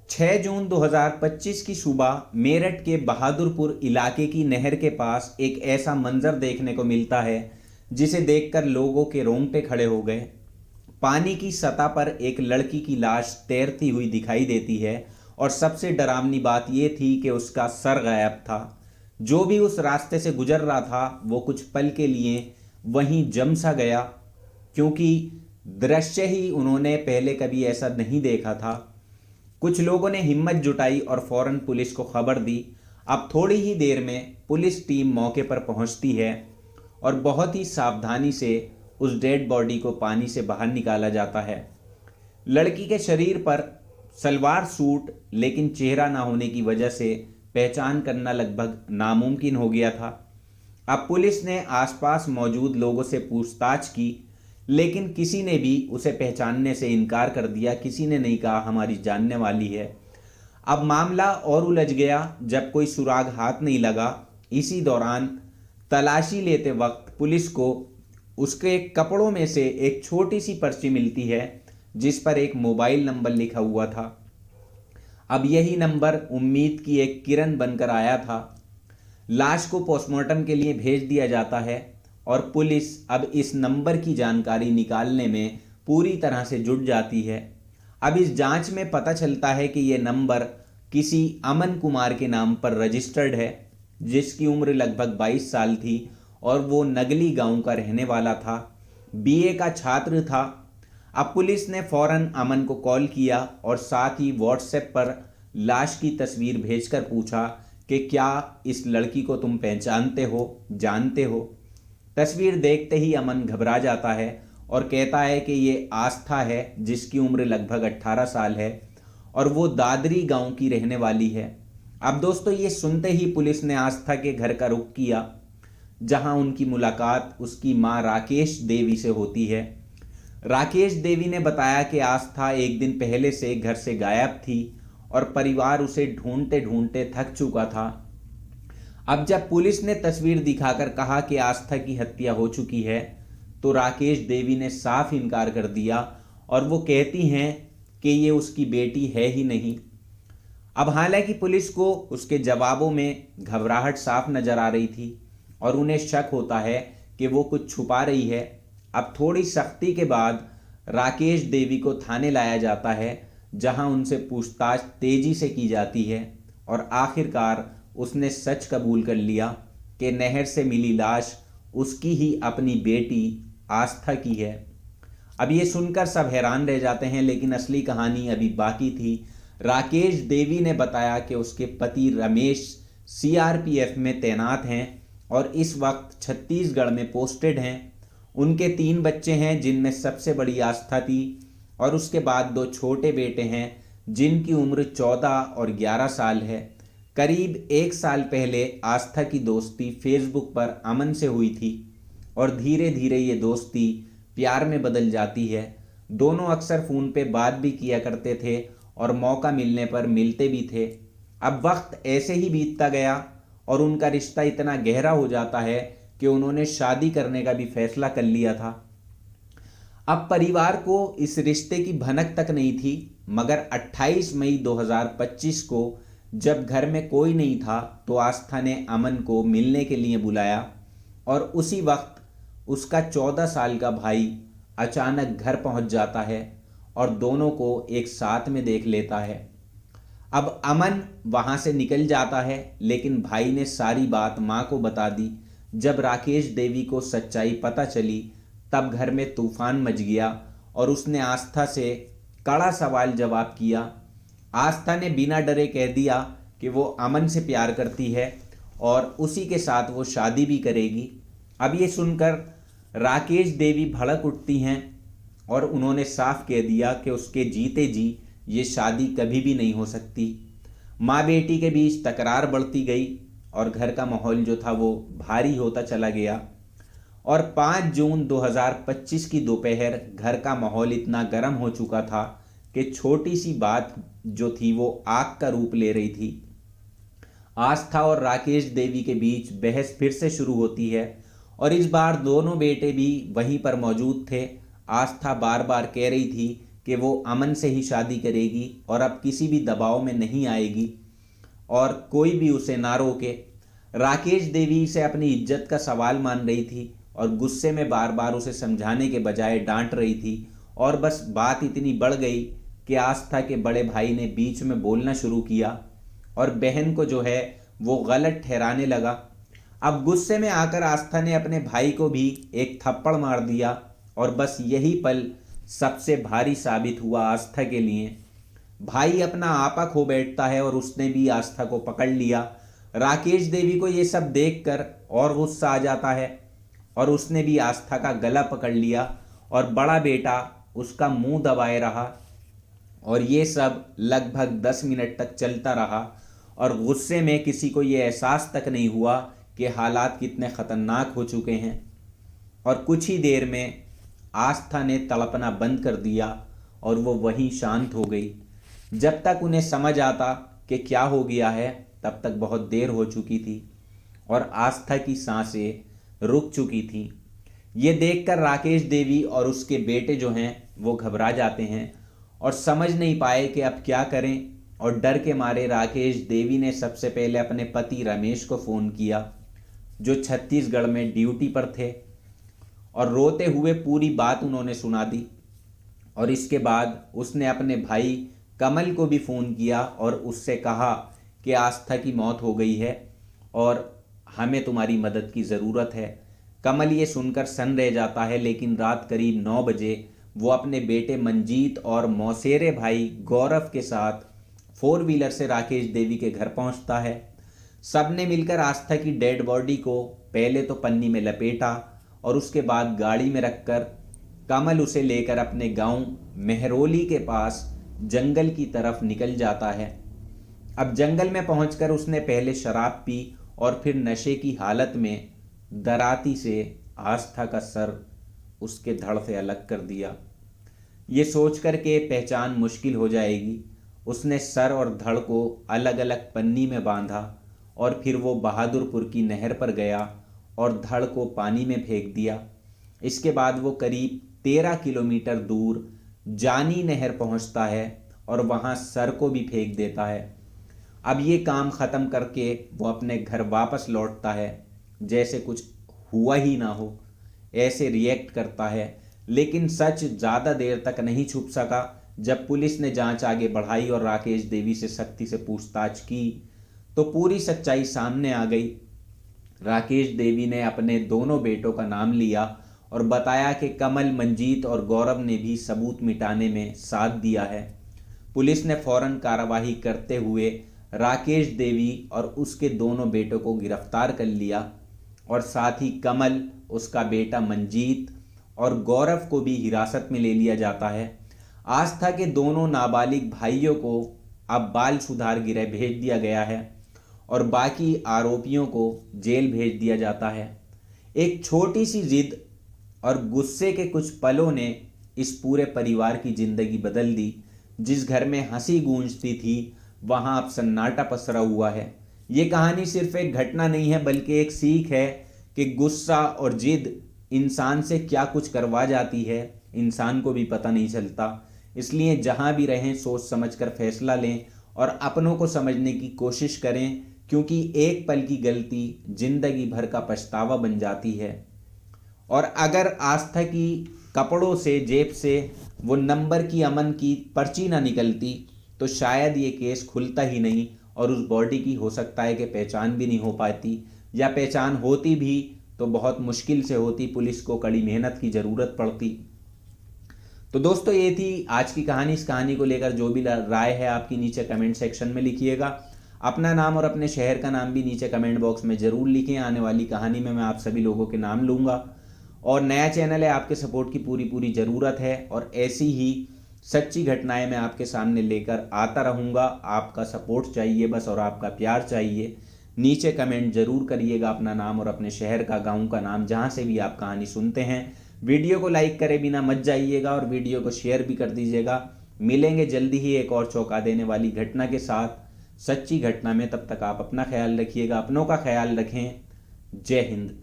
6 जून 2025 की सुबह मेरठ के बहादुरपुर इलाके की नहर के पास एक ऐसा मंजर देखने को मिलता है जिसे देखकर लोगों के रोंगटे खड़े हो गए। पानी की सतह पर एक लड़की की लाश तैरती हुई दिखाई देती है और सबसे डरावनी बात यह थी कि उसका सर गायब था। जो भी उस रास्ते से गुजर रहा था वो कुछ पल के लिए वहीं जम सा गया, क्योंकि दृश्य ही उन्होंने पहले कभी ऐसा नहीं देखा था। कुछ लोगों ने हिम्मत जुटाई और फौरन पुलिस को खबर दी। अब थोड़ी ही देर में पुलिस टीम मौके पर पहुंचती है और बहुत ही सावधानी से उस डेड बॉडी को पानी से बाहर निकाला जाता है। लड़की के शरीर पर सलवार सूट, लेकिन चेहरा ना होने की वजह से पहचान करना लगभग नामुमकिन हो गया था। अब पुलिस ने आसपास मौजूद लोगों से पूछताछ की, लेकिन किसी ने भी उसे पहचानने से इनकार कर दिया। किसी ने नहीं कहा हमारी जानने वाली है। अब मामला और उलझ गया जब कोई सुराग हाथ नहीं लगा। इसी दौरान तलाशी लेते वक्त पुलिस को उसके कपड़ों में से एक छोटी सी पर्ची मिलती है जिस पर एक मोबाइल नंबर लिखा हुआ था। अब यही नंबर उम्मीद की एक किरण बनकर आया था। लाश को पोस्टमार्टम के लिए भेज दिया जाता है और पुलिस अब इस नंबर की जानकारी निकालने में पूरी तरह से जुट जाती है। अब इस जांच में पता चलता है कि यह नंबर किसी अमन कुमार के नाम पर रजिस्टर्ड है, जिसकी उम्र लगभग 22 साल थी और वो नगली गांव का रहने वाला था, बीए का छात्र था। अब पुलिस ने फौरन अमन को कॉल किया और साथ ही व्हाट्सएप पर लाश की तस्वीर भेजकर पूछा कि क्या इस लड़की को तुम पहचानते हो, जानते हो। तस्वीर देखते ही अमन घबरा जाता है और कहता है कि ये आस्था है, जिसकी उम्र लगभग 18 साल है और वो दादरी गांव की रहने वाली है। अब दोस्तों, ये सुनते ही पुलिस ने आस्था के घर का रुख किया, जहां उनकी मुलाकात उसकी मां राकेश देवी से होती है। राकेश देवी ने बताया कि आस्था एक दिन पहले से घर से गायब थी और परिवार उसे ढूंढते ढूंढते थक चुका था। अब जब पुलिस ने तस्वीर दिखाकर कहा कि आस्था की हत्या हो चुकी है, तो राकेश देवी ने साफ इनकार कर दिया और वो कहती हैं कि ये उसकी बेटी है ही नहीं। अब हालांकि पुलिस को उसके जवाबों में घबराहट साफ नजर आ रही थी और उन्हें शक होता है कि वो कुछ छुपा रही है। अब थोड़ी सख्ती के बाद राकेश देवी को थाने लाया जाता है, जहां उनसे पूछताछ तेजी से की जाती है और आखिरकार उसने सच कबूल कर लिया कि नहर से मिली लाश उसकी ही अपनी बेटी आस्था की है। अब ये सुनकर सब हैरान रह जाते हैं, लेकिन असली कहानी अभी बाकी थी। राकेश देवी ने बताया कि उसके पति रमेश सीआरपीएफ में तैनात हैं और इस वक्त छत्तीसगढ़ में पोस्टेड हैं। उनके 3 बच्चे हैं, जिनमें सबसे बड़ी आस्था थी और उसके बाद 2 छोटे बेटे हैं जिनकी उम्र 14 और 11 साल है। करीब 1 साल पहले आस्था की दोस्ती फेसबुक पर अमन से हुई थी और धीरे धीरे ये दोस्ती प्यार में बदल जाती है। दोनों अक्सर फ़ोन पे बात भी किया करते थे और मौका मिलने पर मिलते भी थे। अब वक्त ऐसे ही बीतता गया और उनका रिश्ता इतना गहरा हो जाता है कि उन्होंने शादी करने का भी फैसला कर लिया था। अब परिवार को इस रिश्ते की भनक तक नहीं थी, मगर 28 मई 2025 को जब घर में कोई नहीं था तो आस्था ने अमन को मिलने के लिए बुलाया और उसी वक्त उसका 14 साल का भाई अचानक घर पहुंच जाता है और दोनों को एक साथ में देख लेता है। अब अमन वहां से निकल जाता है, लेकिन भाई ने सारी बात मां को बता दी। जब राकेश देवी को सच्चाई पता चली तब घर में तूफान मच गया और उसने आस्था से कड़ा सवाल जवाब किया। आस्था ने बिना डरे कह दिया कि वो अमन से प्यार करती है और उसी के साथ वो शादी भी करेगी। अब ये सुनकर राकेश देवी भड़क उठती हैं और उन्होंने साफ कह दिया कि उसके जीते जी ये शादी कभी भी नहीं हो सकती। माँ बेटी के बीच तकरार बढ़ती गई और घर का माहौल जो था वो भारी होता चला गया और 5 जून 2025 की दोपहर घर का माहौल इतना गर्म हो चुका था कि छोटी सी बात जो थी वो आग का रूप ले रही थी। आस्था और राकेश देवी के बीच बहस फिर से शुरू होती है और इस बार दोनों बेटे भी वहीं पर मौजूद थे। आस्था बार बार कह रही थी कि वो अमन से ही शादी करेगी और अब किसी भी दबाव में नहीं आएगी और कोई भी उसे ना रोके। राकेश देवी इसे अपनी इज्जत का सवाल मान रही थी और गुस्से में बार बार उसे समझाने के बजाय डांट रही थी और बस बात इतनी बढ़ गई कि आस्था के बड़े भाई ने बीच में बोलना शुरू किया और बहन को जो है वो गलत ठहराने लगा। अब गुस्से में आकर आस्था ने अपने भाई को भी एक थप्पड़ मार दिया और बस यही पल सबसे भारी साबित हुआ आस्था के लिए। भाई अपना आपा खो बैठता है और उसने भी आस्था को पकड़ लिया। राकेश देवी को ये सब देखकर और गुस्सा आ जाता है और उसने भी आस्था का गला पकड़ लिया और बड़ा बेटा उसका मुंह दबाए रहा और ये सब लगभग 10 मिनट तक चलता रहा और गुस्से में किसी को ये एहसास तक नहीं हुआ कि हालात कितने ख़तरनाक हो चुके हैं। और कुछ ही देर में आस्था ने तड़पना बंद कर दिया और वो वहीं शांत हो गई। जब तक उन्हें समझ आता कि क्या हो गया है तब तक बहुत देर हो चुकी थी और आस्था की सांसें रुक चुकी थी। ये देखकर राकेश देवी और उसके बेटे जो हैं वो घबरा जाते हैं और समझ नहीं पाए कि अब क्या करें और डर के मारे राकेश देवी ने सबसे पहले अपने पति रमेश को फ़ोन किया जो छत्तीसगढ़ में ड्यूटी पर थे और रोते हुए पूरी बात उन्होंने सुना दी। और इसके बाद उसने अपने भाई कमल को भी फ़ोन किया और उससे कहा कि आस्था की मौत हो गई है और हमें तुम्हारी मदद की ज़रूरत है। कमल ये सुनकर सन्न रह जाता है, लेकिन रात करीब 9 बजे वो अपने बेटे मंजीत और मौसेरे भाई गौरव के साथ 4 व्हीलर से राकेश देवी के घर पहुंचता है। सबने मिलकर आस्था की डेड बॉडी को पहले तो पन्नी में लपेटा और उसके बाद गाड़ी में रखकर कमल उसे लेकर अपने गांव मेहरोली के पास जंगल की तरफ निकल जाता है। अब जंगल में पहुंचकर उसने पहले शराब पी और फिर नशे की हालत में दराती से आस्था का सर उसके धड़ से अलग कर दिया। ये सोचकर के पहचान मुश्किल हो जाएगी, उसने सर और धड़ को अलग अलग पन्नी में बांधा और फिर वो बहादुरपुर की नहर पर गया और धड़ को पानी में फेंक दिया। इसके बाद वो करीब 13 किलोमीटर दूर जानी नहर पहुंचता है और वहां सर को भी फेंक देता है। अब ये काम ख़त्म करके वो अपने घर वापस लौटता है जैसे कुछ हुआ ही ना हो, ऐसे रिएक्ट करता है। लेकिन सच ज़्यादा देर तक नहीं छुप सका। जब पुलिस ने जांच आगे बढ़ाई और राकेश देवी से सख्ती से पूछताछ की तो पूरी सच्चाई सामने आ गई। राकेश देवी ने अपने दोनों बेटों का नाम लिया और बताया कि कमल, मंजीत और गौरव ने भी सबूत मिटाने में साथ दिया है। पुलिस ने फौरन कार्रवाई करते हुए राकेश देवी और उसके दोनों बेटों को गिरफ्तार कर लिया और साथ ही कमल, उसका बेटा मंजीत और गौरव को भी हिरासत में ले लिया जाता है। आस्था के दोनों नाबालिग भाइयों को अब बाल सुधार गृह भेज दिया गया है और बाकी आरोपियों को जेल भेज दिया जाता है। एक छोटी सी जिद और गुस्से के कुछ पलों ने इस पूरे परिवार की जिंदगी बदल दी। जिस घर में हंसी गूंजती थी वहां अब सन्नाटा पसरा हुआ है। ये कहानी सिर्फ एक घटना नहीं है बल्कि एक सीख है कि गुस्सा और जिद इंसान से क्या कुछ करवा जाती है, इंसान को भी पता नहीं चलता। इसलिए जहां भी रहें सोच समझकर फैसला लें और अपनों को समझने की कोशिश करें, क्योंकि एक पल की गलती जिंदगी भर का पछतावा बन जाती है। और अगर आस्था की कपड़ों से, जेब से वो नंबर की अमन की पर्ची ना निकलती तो शायद ये केस खुलता ही नहीं और उस बॉडी की हो सकता है कि पहचान भी नहीं हो पाती, या पहचान होती भी तो बहुत मुश्किल से होती, पुलिस को कड़ी मेहनत की ज़रूरत पड़ती। तो दोस्तों ये थी आज की कहानी। इस कहानी को लेकर जो भी राय है आपकी नीचे कमेंट सेक्शन में लिखिएगा। अपना नाम और अपने शहर का नाम भी नीचे कमेंट बॉक्स में ज़रूर लिखें। आने वाली कहानी में मैं आप सभी लोगों के नाम लूँगा। और नया चैनल है, आपके सपोर्ट की पूरी ज़रूरत है और ऐसी ही सच्ची घटनाएं मैं आपके सामने लेकर आता रहूँगा। आपका सपोर्ट चाहिए बस, और आपका प्यार चाहिए। नीचे कमेंट जरूर करिएगा अपना नाम और अपने शहर का, गांव का नाम, जहां से भी आप कहानी सुनते हैं। वीडियो को लाइक करे बिना मत जाइएगा और वीडियो को शेयर भी कर दीजिएगा। मिलेंगे जल्दी ही एक और चौंका देने वाली घटना के साथ, सच्ची घटना में। तब तक आप अपना ख्याल रखिएगा, अपनों का ख्याल रखें। जय हिंद।